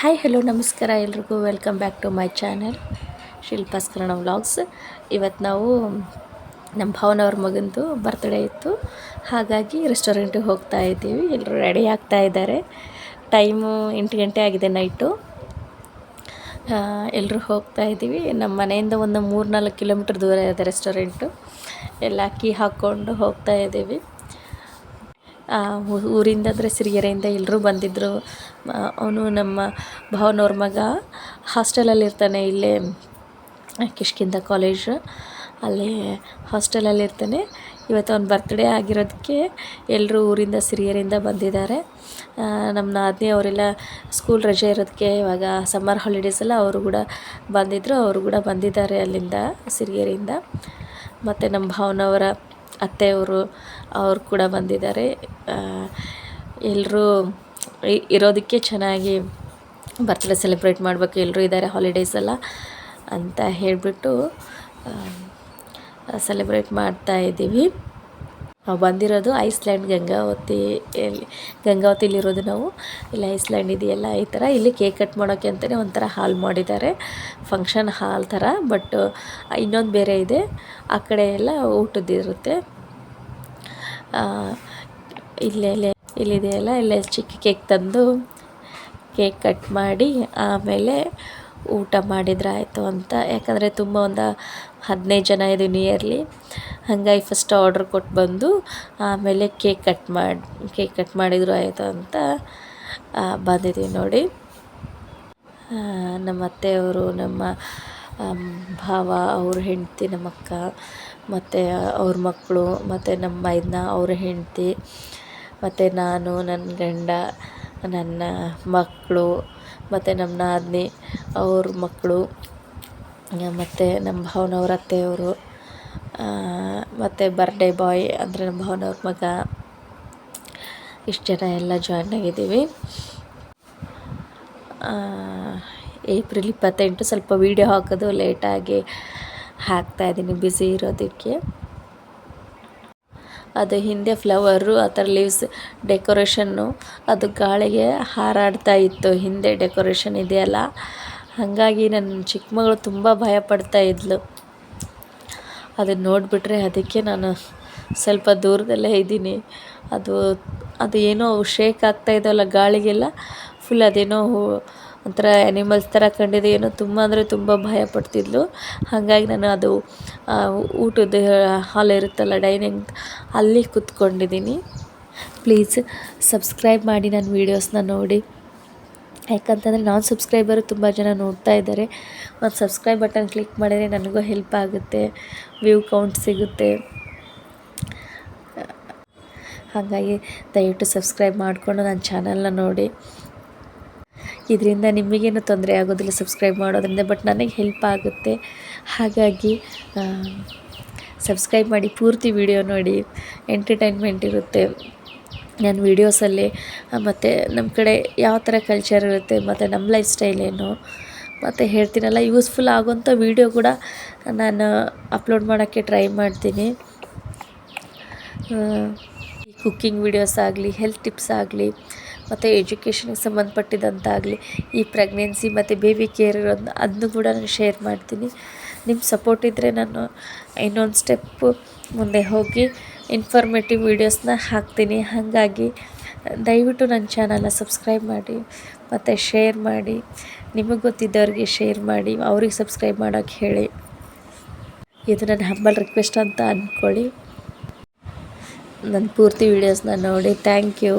Hi hello ನಮಸ್ಕಾರ ಎಲ್ರಿಗೂ welcome back to my channel Shilpa's Kannada vlogs. ಇವತ್ತು ನಾವು ನಮ್ಮ ಭಾವನವ್ರ ಮಗಂದು ಬರ್ತ್ಡೇ ಇತ್ತು, ಹಾಗಾಗಿ ರೆಸ್ಟೋರೆಂಟಿಗೆ ಹೋಗ್ತಾ ಇದ್ದೀವಿ. ಎಲ್ಲರೂ ರೆಡಿ ಆಗ್ತಾ ಇದ್ದಾರೆ. ಟೈಮು 8 ಗಂಟೆ ಆಗಿದೆ ನೈಟು. ಎಲ್ಲರೂ ಹೋಗ್ತಾ ಇದ್ದೀವಿ. ನಮ್ಮ ಮನೆಯಿಂದ ಒಂದು 3-4 ಕಿಲೋಮೀಟ್ರ್ ದೂರ ಇದೆ ರೆಸ್ಟೋರೆಂಟು. ಎಲ್ಲ ಕೀ ಹಾಕ್ಕೊಂಡು ಹೋಗ್ತಾ ಇದ್ದೀವಿ. ಊರಿಂದ ಅಂದರೆ ಸಿರಿಗೆರೆಯಿಂದ ಎಲ್ಲರೂ ಬಂದಿದ್ದರು. ಅವನು ನಮ್ಮ ಭಾವನವ್ರ ಮಗ ಹಾಸ್ಟೆಲಲ್ಲಿರ್ತಾನೆ, ಇಲ್ಲೇ ಕಿಷ್ಕಿಂಧ ಕಾಲೇಜ್ ಅಲ್ಲಿ ಹಾಸ್ಟೆಲಲ್ಲಿರ್ತಾನೆ. ಇವತ್ತು ಅವ್ನ ಬರ್ತ್ಡೇ ಆಗಿರೋದಕ್ಕೆ ಎಲ್ಲರೂ ಊರಿಂದ ಸಿರಿಗೆರೆಯಿಂದ ಬಂದಿದ್ದಾರೆ. ನಮ್ಮ ನಾದಿನಿ ಅವರೆಲ್ಲ ಸ್ಕೂಲ್ ರಜೆ ಇರೋದಕ್ಕೆ ಇವಾಗ ಸಮ್ಮರ್ ಹಾಲಿಡೇಸ್ ಎಲ್ಲ ಅವರು ಕೂಡ ಬಂದಿದ್ದರು. ಅವರು ಕೂಡ ಬಂದಿದ್ದಾರೆ ಅಲ್ಲಿಂದ ಸಿರಿಗೆರೆಯಿಂದ. ಮತ್ತು ನಮ್ಮ ಭಾವನವರ ಅತ್ತೆಯವರು ಅವರು ಕೂಡ ಬಂದಿದ್ದಾರೆ. ಎಲ್ಲರೂ ಇರೋದಕ್ಕೆ ಚೆನ್ನಾಗಿ ಬರ್ತ್ಡೇ ಸೆಲೆಬ್ರೇಟ್ ಮಾಡಬೇಕು, ಎಲ್ಲರೂ ಇದ್ದಾರೆ ಹಾಲಿಡೇಸ್ ಎಲ್ಲ ಅಂತ ಹೇಳಿಬಿಟ್ಟು ಸೆಲೆಬ್ರೇಟ್ ಮಾಡ್ತಾ ಇದ್ದೀವಿ. ನಾವು ಬಂದಿರೋದು ಐಸ್ಲ್ಯಾಂಡ್ ಗಂಗಾವತಿಲಿರೋದು ನಾವು. ಇಲ್ಲಿ ಐಸ್ಲ್ಯಾಂಡ್ ಇದೆಯಲ್ಲ, ಈ ಥರ ಇಲ್ಲಿ ಕೇಕ್ ಕಟ್ ಮಾಡೋಕ್ಕೆ ಅಂತಲೇ ಒಂಥರ ಹಾಲ್ ಮಾಡಿದ್ದಾರೆ, ಫಂಕ್ಷನ್ ಹಾಲ್ ಥರ. ಬಟ್ ಇನ್ನೊಂದು ಬೇರೆ ಇದೆ, ಆ ಕಡೆ ಎಲ್ಲ ಊಟದ್ದಿರುತ್ತೆ. ಇಲ್ಲಿದೆಯಲ್ಲ, ಇಲ್ಲೇ ಚಿಕ್ಕ ಕೇಕ್ ತಂದು ಕೇಕ್ ಕಟ್ ಮಾಡಿ ಆಮೇಲೆ ಊಟ ಮಾಡಿದ್ರೆ ಆಯಿತು ಅಂತ. ಯಾಕಂದರೆ ತುಂಬ ಒಂದು 15 ಜನ ಇದು ನಿಯರ್ಲಿ, ಹಾಗಾಗಿ ಫಸ್ಟ್ ಆರ್ಡ್ರ್ ಕೊಟ್ಟು ಬಂದು ಆಮೇಲೆ ಕೇಕ್ ಕಟ್ ಮಾಡಿದ್ರು ಆಯಿತು ಅಂತ ಬಂದಿದ್ದೀವಿ ನೋಡಿ. ನಮ್ಮ ಅತ್ತೆಯವರು, ನಮ್ಮ ಭಾವ, ಅವ್ರ ಹೆಂಡತಿ, ನಮ್ಮ ಅಕ್ಕ, ಮತ್ತು ಅವ್ರ ಮಕ್ಕಳು, ಮತ್ತು ನಮ್ಮ ಮೈದನ ಅವ್ರ ಹೆಂಡತಿ, ಮತ್ತು ನಾನು, ನನ್ನ ಗಂಡ, ನನ್ನ ಮಕ್ಕಳು, ಮತ್ತು ನಮ್ಮ ನಾದಿನಿ ಅವ್ರ ಮಕ್ಕಳು, ಮತ್ತು ನಮ್ಮ ಭಾವನವ್ರ ಅತ್ತೆಯವರು, ಮತ್ತು ಬರ್ಡೇ ಬಾಯ್ ಅಂದರೆ ನಮ್ಮ ಭಾವನವ್ರ ಮಗ, ಇಷ್ಟು ಜನ ಎಲ್ಲ ಜಾಯ್ನ್ ಆಗಿದ್ದೀವಿ. ಏಪ್ರಿಲ್ 28. ಸ್ವಲ್ಪ ವೀಡಿಯೋ ಹಾಕೋದು ಲೇಟಾಗಿ ಹಾಕ್ತಾಯಿದ್ದೀನಿ ಬ್ಯುಸಿ ಇರೋದಕ್ಕೆ. ಅದು ಹಿಂದೆ ಫ್ಲವರು ಆ ಥರ ಲೀವ್ಸ್ ಡೆಕೋರೇಷನ್ನು ಅದು ಗಾಳಿಗೆ ಹಾರಾಡ್ತಾ ಇತ್ತು. ಹಿಂದೆ ಡೆಕೋರೇಷನ್ ಇದೆಯಲ್ಲ, ಹಾಗಾಗಿ ನನ್ನ ಚಿಕ್ಕ ಮಗಳು ತುಂಬ ಭಯಪಡ್ತಾ ಇದ್ಲು ಅದನ್ನು ನೋಡಿಬಿಟ್ರೆ. ಅದಕ್ಕೆ ನಾನು ಸ್ವಲ್ಪ ದೂರದಲ್ಲೇ ಇದ್ದೀನಿ. ಅದು ಏನೋ ಶೇಕ್ ಆಗ್ತಾಯಿದ್ದಲ್ಲ ಗಾಳಿಗೆಲ್ಲ, ಫುಲ್ ಅದೇನೋ ಒಂಥರ ಆ್ಯನಿಮಲ್ಸ್ ಥರ ಕಂಡಿದೆ. ಏನೋ ತುಂಬ ಅಂದರೆ ತುಂಬ ಭಯಪಡ್ತಿದ್ಲು. ಹಾಗಾಗಿ ನಾನು ಅದು ಊಟದ ಹಾಲ್ ಇರುತ್ತಲ್ಲ, ಡೈನಿಂಗ್, ಅಲ್ಲಿ ಕೂತ್ಕೊಂಡಿದ್ದೀನಿ. ಪ್ಲೀಸ್ ಸಬ್ಸ್ಕ್ರೈಬ್ ಮಾಡಿ ನನ್ನ ವೀಡಿಯೋಸ್ನ ನೋಡಿ. ಯಾಕಂತಂದರೆ ನಾನ್ ಸಬ್ಸ್ಕ್ರೈಬರು ತುಂಬ ಜನ ನೋಡ್ತಾ ಇದ್ದಾರೆ. ಒಂದು ಸಬ್ಸ್ಕ್ರೈಬ್ ಬಟನ್ ಕ್ಲಿಕ್ ಮಾಡಿದರೆ ನನಗೂ ಹೆಲ್ಪ್ ಆಗುತ್ತೆ, ವ್ಯೂ ಕೌಂಟ್ ಸಿಗುತ್ತೆ. ಹಾಗಾಗಿ ದಯವಿಟ್ಟು ಸಬ್ಸ್ಕ್ರೈಬ್ ಮಾಡಿಕೊಂಡು ನನ್ನ ಚಾನಲ್ನ ನೋಡಿ. ಇದರಿಂದ ನಿಮಗೇನು ತೊಂದರೆ ಆಗೋದಿಲ್ಲ ಸಬ್ಸ್ಕ್ರೈಬ್ ಮಾಡೋದ್ರಿಂದ, ಬಟ್ ನನಗೆ ಹೆಲ್ಪ್ ಆಗುತ್ತೆ. ಹಾಗಾಗಿ ಸಬ್ಸ್ಕ್ರೈಬ್ ಮಾಡಿ, ಪೂರ್ತಿ ವಿಡಿಯೋ ನೋಡಿ, ಎಂಟರ್ಟೈನ್ಮೆಂಟ್ ಇರುತ್ತೆ ನನ್ನ ವೀಡಿಯೋಸಲ್ಲಿ. ಮತ್ತು ನಮ್ಮ ಕಡೆ ಯಾವ ಥರ ಕಲ್ಚರ್ ಇರುತ್ತೆ, ಮತ್ತು ನಮ್ಮ ಲೈಫ್ ಸ್ಟೈಲ್ ಏನು, ಮತ್ತು ಹೇಳ್ತೀನಲ್ಲ, ಯೂಸ್ಫುಲ್ ಆಗೋಂಥ ವೀಡಿಯೋ ಕೂಡ ನಾನು ಅಪ್ಲೋಡ್ ಮಾಡೋಕ್ಕೆ ಟ್ರೈ ಮಾಡ್ತೀನಿ. ಕುಕ್ಕಿಂಗ್ ವೀಡಿಯೋಸ್ ಆಗಲಿ, ಹೆಲ್ತ್ ಟಿಪ್ಸ್ ಆಗಲಿ, ಮತ್ತು ಎಜುಕೇಷನ್ಗೆ ಸಂಬಂಧಪಟ್ಟಿದ್ದಂತಾಗಲಿ, ಈ ಪ್ರೆಗ್ನೆನ್ಸಿ ಮತ್ತು ಬೇಬಿ ಕೇರ್ ಇರೋದನ್ನ ಅದನ್ನು ಕೂಡ ನಾನು ಶೇರ್ ಮಾಡ್ತೀನಿ. ನಿಮ್ಮ ಸಪೋರ್ಟ್ ಇದ್ದರೆ ನಾನು ಇನ್ನೊಂದು ಸ್ಟೆಪ್ಪು ಮುಂದೆ ಹೋಗಿ ಇನ್ಫಾರ್ಮೇಟಿವ್ ವೀಡಿಯೋಸ್ನ ಹಾಕ್ತೀನಿ. ಹಾಗಾಗಿ ದಯವಿಟ್ಟು ನನ್ನ ಚಾನಲ್ನ ಸಬ್ಸ್ಕ್ರೈಬ್ ಮಾಡಿ ಮತ್ತು ಶೇರ್ ಮಾಡಿ. ನಿಮಗೆ ಗೊತ್ತಿದ್ದವ್ರಿಗೆ ಶೇರ್ ಮಾಡಿ, ಅವ್ರಿಗೆ ಸಬ್ಸ್ಕ್ರೈಬ್ ಮಾಡೋಕ್ಕೆ ಹೇಳಿ. ಇದು ನನ್ನ ಹಂಬಲ್ ರಿಕ್ವೆಸ್ಟ್ ಅಂತ ಅಂದ್ಕೊಳ್ಳಿ. ನನ್ನ ಪೂರ್ತಿ ವೀಡಿಯೋಸ್ನ ನೋಡಿ. Thank you.